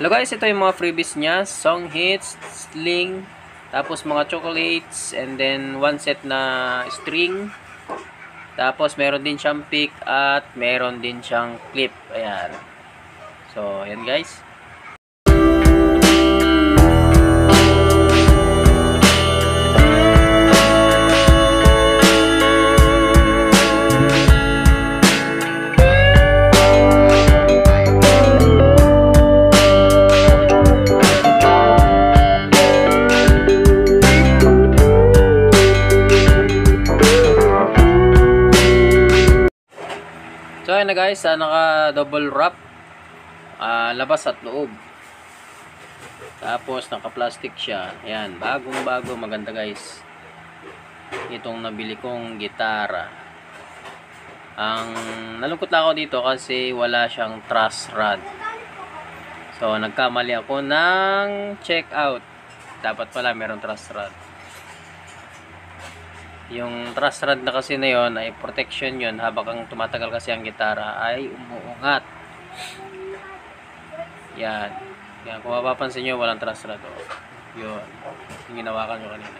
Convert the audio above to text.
Hello guys, ito yung mga freebies niya. Song hits, sling, tapos mga chocolates, and then one set na string. Tapos meron din siyang pick at meron din siyang clip. Ayan. So, ayan guys. So ayan na guys, naka double wrap, labas at loob. Tapos naka plastic siya. Ayan, bagong bago, maganda guys. Itong nabili kong gitara. Ang nalungkot lang ako dito kasi wala siyang truss rod. So nagkamali ako ng check out. Dapat pala meron truss rod. Yung truss rod na kasi na yon ay protection yun, habang tumatagal kasi ang gitara ay umuungat. Yan. Yan, kung mapapansin nyo, walang truss rod. Yun. Yung ginawakan nyo kanina.